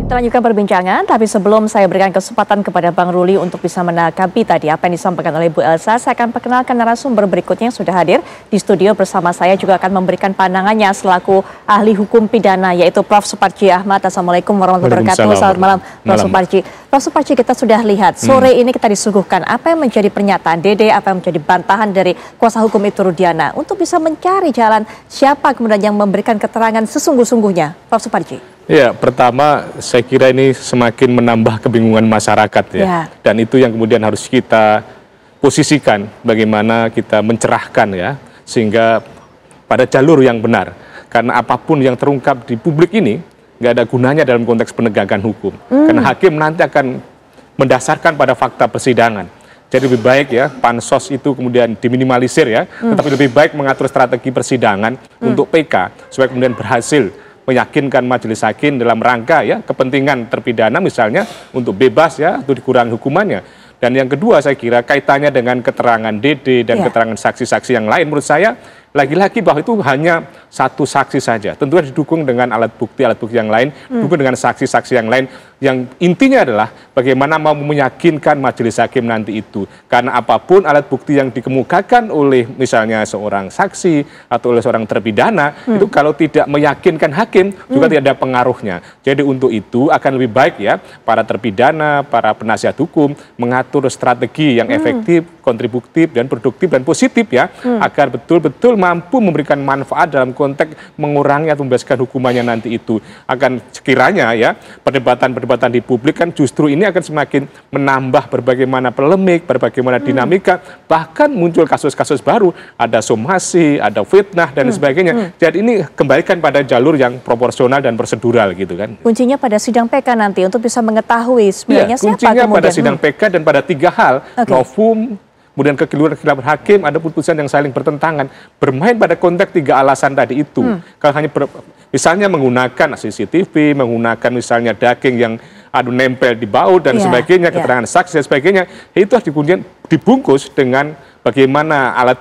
Kita lanjutkan perbincangan, tapi sebelum saya berikan kesempatan kepada Bang Ruli untuk bisa menanggapi tadi apa yang disampaikan oleh Bu Elsa, saya akan perkenalkan narasumber berikutnya yang sudah hadir di studio bersama saya, juga akan memberikan pandangannya selaku ahli hukum pidana, yaitu Prof. Suparji Ahmad. Assalamualaikum warahmatullahi wabarakatuh. Selamat malam, Prof. Suparji. Prof. Suparji, kita sudah lihat sore ini kita disuguhkan apa yang menjadi pernyataan Dede, apa yang menjadi bantahan dari kuasa hukum Ibtu Rudiana untuk bisa mencari jalan siapa kemudian yang memberikan keterangan sesungguh-sungguhnya, Prof. Suparji. Ya, pertama saya kira ini semakin menambah kebingungan masyarakat ya. Dan itu yang kemudian harus kita posisikan bagaimana kita mencerahkan ya, sehingga pada jalur yang benar. Karena apapun yang terungkap di publik ini nggak ada gunanya dalam konteks penegakan hukum. Karena hakim nanti akan mendasarkan pada fakta persidangan. Jadi lebih baik ya pansos itu kemudian diminimalisir ya, tetapi lebih baik mengatur strategi persidangan untuk PK supaya kemudian berhasil meyakinkan majelis hakim dalam rangka ya kepentingan terpidana misalnya untuk bebas ya atau dikurangi hukumannya. Dan yang kedua saya kira kaitannya dengan keterangan Dede dan keterangan saksi-saksi yang lain, menurut saya lagi-lagi bahwa itu hanya satu saksi saja. Tentunya didukung dengan alat bukti yang lain, didukung dengan saksi-saksi yang lain. Yang intinya adalah bagaimana mau meyakinkan majelis hakim nanti itu. Karena apapun alat bukti yang dikemukakan oleh misalnya seorang saksi atau oleh seorang terpidana, itu kalau tidak meyakinkan hakim juga tidak ada pengaruhnya. Jadi untuk itu akan lebih baik ya para terpidana, para penasihat hukum mengatur strategi yang efektif, kontributif dan produktif dan positif ya, agar betul-betul mampu memberikan manfaat dalam konteks mengurangi atau membebaskan hukumannya nanti itu. Akan sekiranya ya perdebatan di publik kan justru ini akan semakin menambah berbagai mana polemik, berbagai mana dinamika, bahkan muncul kasus-kasus baru, ada somasi, ada fitnah dan sebagainya. Jadi ini kembalikan pada jalur yang proporsional dan prosedural gitu kan. Kuncinya pada sidang PK nanti untuk bisa mengetahui sebenarnya siapa kuncinya kemudian. Pada sidang PK dan pada tiga hal, novum, kemudian kekeluaran khilafah hakim, ada putusan yang saling bertentangan, bermain pada konteks tiga alasan tadi itu. Kalau hanya misalnya menggunakan CCTV, menggunakan misalnya daging yang nempel di baut dan sebagainya, keterangan saksi dan sebagainya, itu harus kemudian dibungkus dengan bagaimana alat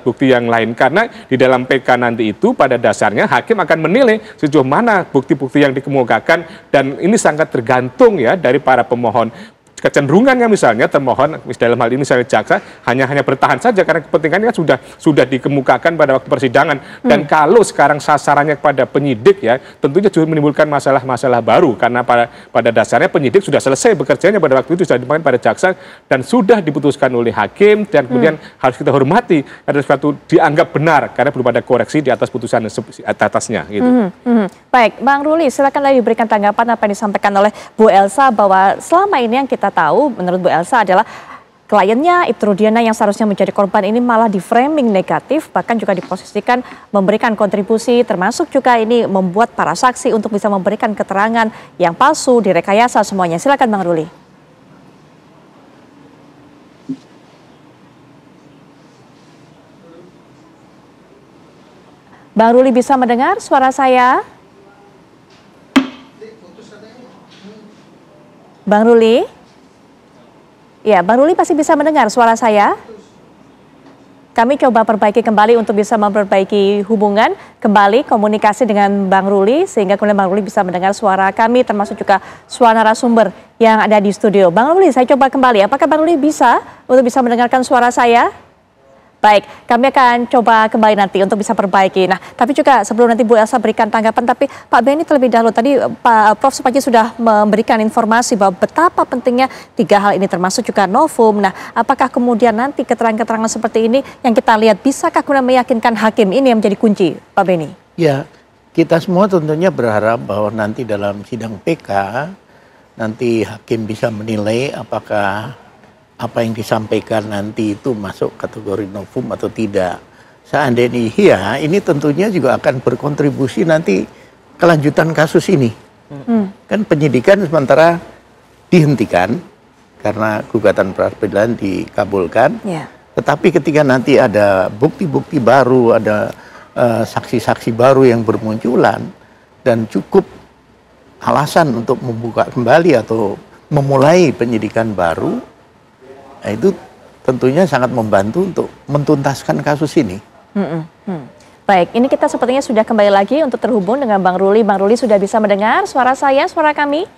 bukti yang lain. Karena di dalam PK nanti itu pada dasarnya hakim akan menilai sejauh mana bukti-bukti yang dikemukakan, dan ini sangat tergantung ya dari para pemohon. Kecenderungannya misalnya termohon dalam hal ini misalnya jaksa hanya bertahan saja karena kepentingannya sudah dikemukakan pada waktu persidangan. Dan kalau sekarang sasarannya kepada penyidik ya, tentunya juga menimbulkan masalah-masalah baru karena pada dasarnya penyidik sudah selesai bekerjanya pada waktu itu, sudah dimakan pada jaksa dan sudah diputuskan oleh hakim, dan kemudian harus kita hormati ada sesuatu dianggap benar karena belum ada koreksi di atas putusan atasnya gitu. Baik, Bang Ruli, silakan lagi berikan tanggapan apa yang disampaikan oleh Bu Elsa, bahwa selama ini yang kita tahu menurut Bu Elsa adalah kliennya Ibtu Rudiana yang seharusnya menjadi korban ini malah di framing negatif, bahkan juga diposisikan memberikan kontribusi, termasuk juga ini membuat para saksi untuk bisa memberikan keterangan yang palsu, direkayasa semuanya. Silakan Bang Ruli. Bang Ruli bisa mendengar suara saya? Bang Ruli? Ya, Bang Ruli pasti bisa mendengar suara saya? Kami coba perbaiki kembali untuk bisa memperbaiki hubungan kembali komunikasi dengan Bang Ruli, sehingga kemudian Bang Ruli bisa mendengar suara kami, termasuk juga suara narasumber yang ada di studio. Bang Ruli, saya coba kembali. Apakah Bang Ruli bisa untuk bisa mendengarkan suara saya? Baik, kami akan coba kembali nanti untuk bisa perbaiki. Nah, tapi juga sebelum nanti Bu Elsa berikan tanggapan, tapi Pak Benny terlebih dahulu. Tadi Pak Prof. Suparji sudah memberikan informasi bahwa betapa pentingnya tiga hal ini, termasuk juga novum. Nah, apakah kemudian nanti keterangan-keterangan seperti ini yang kita lihat, bisakah kemudian meyakinkan hakim, ini yang menjadi kunci, Pak Benny? Ya, kita semua tentunya berharap bahwa nanti dalam sidang PK, nanti hakim bisa menilai apakah apa yang disampaikan nanti itu masuk kategori novum atau tidak. Seandainya iya, ini tentunya juga akan berkontribusi nanti kelanjutan kasus ini. Kan penyidikan sementara dihentikan karena gugatan pra peradilan dikabulkan. Tetapi ketika nanti ada bukti-bukti baru, ada saksi-saksi baru yang bermunculan, dan cukup alasan untuk membuka kembali atau memulai penyidikan baru, nah itu tentunya sangat membantu untuk mentuntaskan kasus ini. Baik, ini kita sepertinya sudah kembali lagi untuk terhubung dengan Bang Ruli. Bang Ruli sudah bisa mendengar suara saya, suara kami?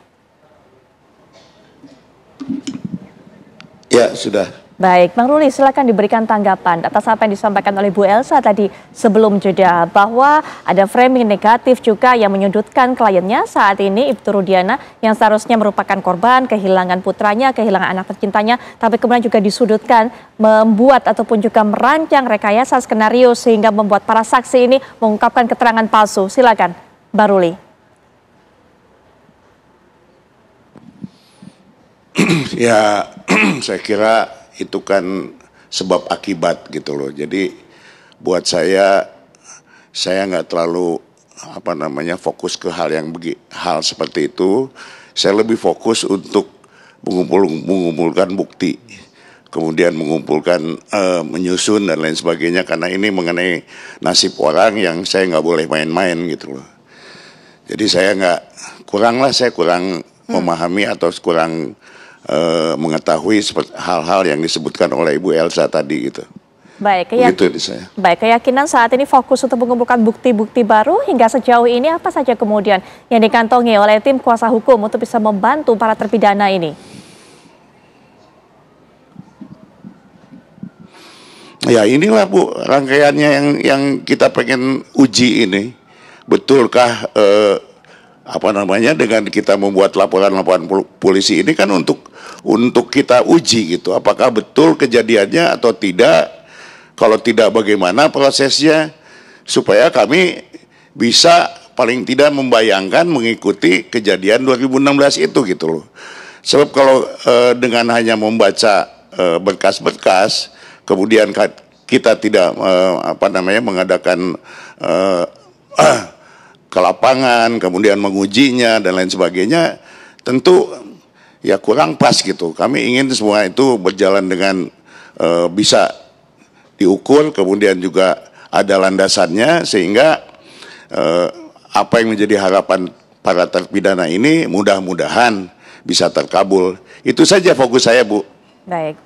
Ya, sudah. Baik, Bang Ruli, silakan diberikan tanggapan atas apa yang disampaikan oleh Bu Elsa tadi sebelum jeda, bahwa ada framing negatif juga yang menyudutkan kliennya saat ini, Ibtu Rudiana, yang seharusnya merupakan korban kehilangan putranya, kehilangan anak tercintanya, tapi kemudian juga disudutkan membuat ataupun juga merancang rekayasa skenario sehingga membuat para saksi ini mengungkapkan keterangan palsu. Silakan, Bang Ruli. Ya, saya kira itu kan sebab akibat gitu loh. Jadi buat saya nggak terlalu fokus ke hal seperti itu. Saya lebih fokus untuk mengumpulkan bukti, kemudian menyusun dan lain sebagainya, karena ini mengenai nasib orang yang saya nggak boleh main-main gitu loh. Jadi saya kurang memahami atau kurang mengetahui hal-hal yang disebutkan oleh Ibu Elsa tadi gitu. Baik, keyakinan saat ini fokus untuk mengumpulkan bukti-bukti baru. Hingga sejauh ini apa saja kemudian yang dikantongi oleh tim kuasa hukum untuk bisa membantu para terpidana ini? Ya, inilah Bu rangkaiannya yang kita pengen uji ini. Betulkah dengan kita membuat laporan polisi ini kan untuk kita uji gitu, apakah betul kejadiannya atau tidak. Kalau tidak, bagaimana prosesnya, supaya kami bisa paling tidak membayangkan mengikuti kejadian 2016 itu gitu loh. Sebab kalau dengan hanya membaca berkas-berkas, kemudian kita tidak mengadakan ke lapangan, kemudian mengujinya dan lain sebagainya, tentu ya kurang pas gitu. Kami ingin semua itu berjalan dengan bisa diukur, kemudian juga ada landasannya, sehingga apa yang menjadi harapan para terpidana ini mudah-mudahan bisa terkabul. Itu saja fokus saya, Bu. Baik.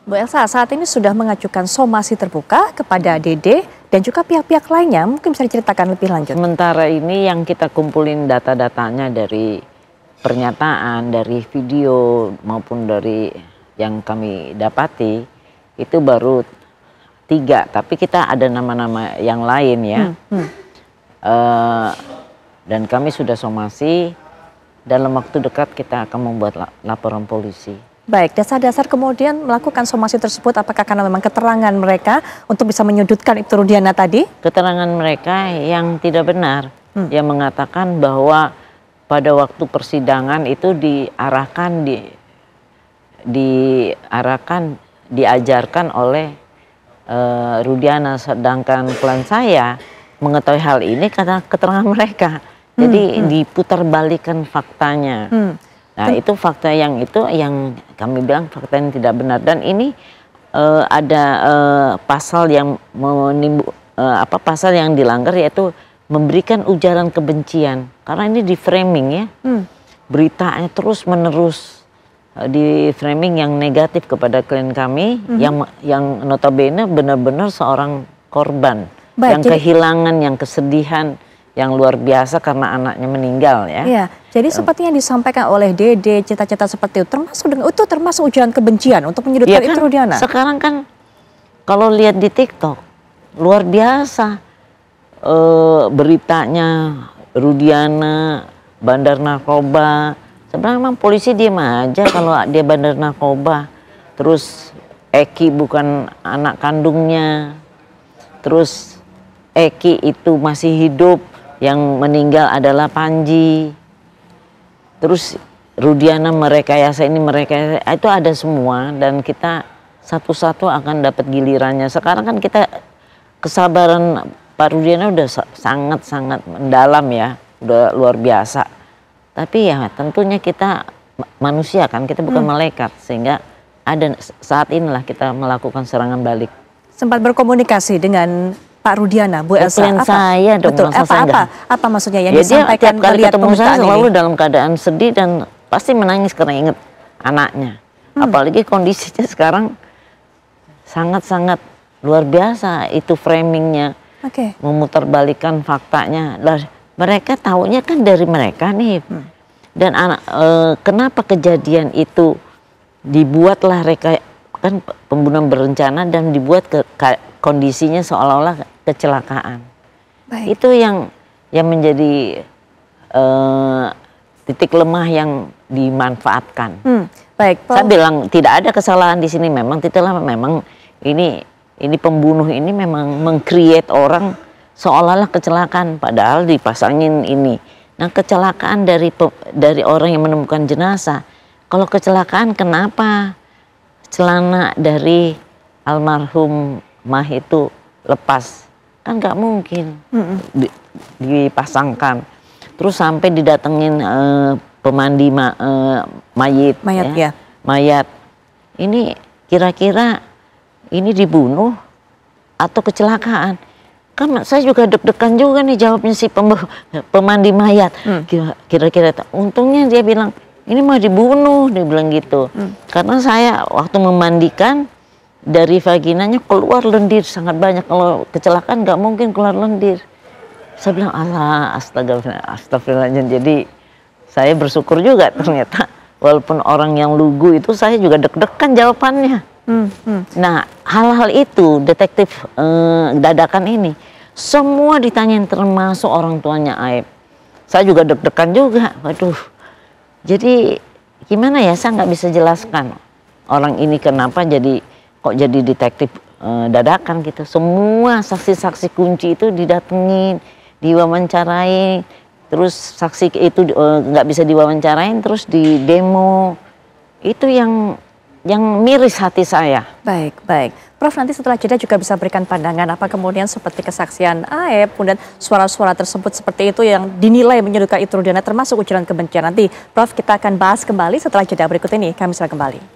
Bu Elsa, saat ini sudah mengajukan somasi terbuka kepada Dede dan juga pihak-pihak lainnya. Mungkin bisa diceritakan lebih lanjut. Sementara ini yang kita kumpulin data-datanya dari pernyataan, dari video maupun dari yang kami dapati, itu baru 3. Tapi kita ada nama-nama yang lain ya. Dan kami sudah somasi. Dalam waktu dekat kita akan membuat laporan polisi. Baik, dasar-dasar kemudian melakukan somasi tersebut apakah karena memang keterangan mereka untuk bisa menyudutkan Ibtu Rudiana tadi? Keterangan mereka yang tidak benar, yang mengatakan bahwa pada waktu persidangan itu diajarkan oleh Rudiana, sedangkan klien saya mengetahui hal ini karena keterangan mereka. Jadi diputarbalikkan faktanya. Nah, itu fakta yang kami bilang fakta yang tidak benar, dan ini ada pasal yang pasal yang dilanggar, yaitu memberikan ujaran kebencian, karena ini di framing ya. Beritanya terus menerus di framing yang negatif kepada klien kami, yang notabene benar-benar seorang korban. Yang kehilangan, yang kesedihan yang luar biasa karena anaknya meninggal ya. Iya, jadi seperti yang disampaikan oleh Dede, cita-cita seperti itu termasuk ujaran kebencian untuk menyudutkan Ibtu Rudiana. Sekarang kan kalau lihat di TikTok luar biasa beritanya, Rudiana bandar narkoba. Sebenarnya memang polisi diem aja kalau dia bandar narkoba. Terus Eki bukan anak kandungnya. Terus Eki itu masih hidup, yang meninggal adalah Panji. Terus Rudiana merekayasa ini, merekayasa itu, ada semua, dan kita satu-satu akan dapat gilirannya. Sekarang kan kita kesabaran Pak Rudiana udah sangat-sangat mendalam ya, udah luar biasa. Tapi ya tentunya kita manusia kan, kita bukan malaikat, sehingga ada saat inilah kita melakukan serangan balik. Sempat berkomunikasi dengan Pak Rudiana, Bu Elsa, saya dong, apa maksudnya yang disampaikan? Tiap kali ketemu saya selalu dalam keadaan sedih dan pasti menangis karena ingat anaknya. Apalagi kondisinya sekarang sangat-sangat luar biasa, itu framingnya, memutarbalikkan faktanya. Mereka taunya kan dari mereka nih. Dan kenapa kejadian itu dibuatlah kan pembunuhan berencana dan dibuat kondisinya seolah-olah kecelakaan. Baik. Itu yang menjadi titik lemah yang dimanfaatkan. Baik, Saya bilang tidak ada kesalahan di sini, memang ini pembunuh ini memang meng-create orang seolah-olah kecelakaan, padahal dipasangin ini. Nah, kecelakaan dari orang yang menemukan jenazah. Kalau kecelakaan, kenapa celana dari almarhum Mah itu lepas? Kan nggak mungkin dipasangkan. Terus sampai didatengin pemandi mayat. Ya. Mayat. Ini kira-kira ini dibunuh atau kecelakaan? Kan saya juga deg-degan juga nih jawabnya si pemandi mayat. Kira-kira, untungnya dia bilang, ini mau dibunuh, dia bilang gitu. Karena saya waktu memandikan, dari vaginanya keluar lendir sangat banyak. Kalau kecelakaan nggak mungkin keluar lendir. Saya bilang, astagfirullahaladzim. Jadi saya bersyukur juga ternyata. Walaupun orang yang lugu itu, saya juga deg-degan jawabannya. Nah, hal-hal itu, detektif dadakan ini, semua ditanyain, termasuk orang tuanya Aib. Saya juga deg-degan juga, waduh. Jadi gimana ya, saya nggak bisa jelaskan orang ini kenapa kok jadi detektif dadakan gitu. Semua saksi-saksi kunci itu didatengin, diwawancarai, terus saksi itu nggak bisa diwawancarain, terus di demo. Itu yang miris hati saya. Baik, baik. Prof, nanti setelah jeda juga bisa berikan pandangan apa kemudian seperti kesaksian Aib, kemudian suara-suara tersebut seperti itu yang dinilai menyudutkan Itu Rudiana termasuk ujaran kebencian. Nanti Prof, kita akan bahas kembali setelah jeda berikut ini. Kami segera kembali.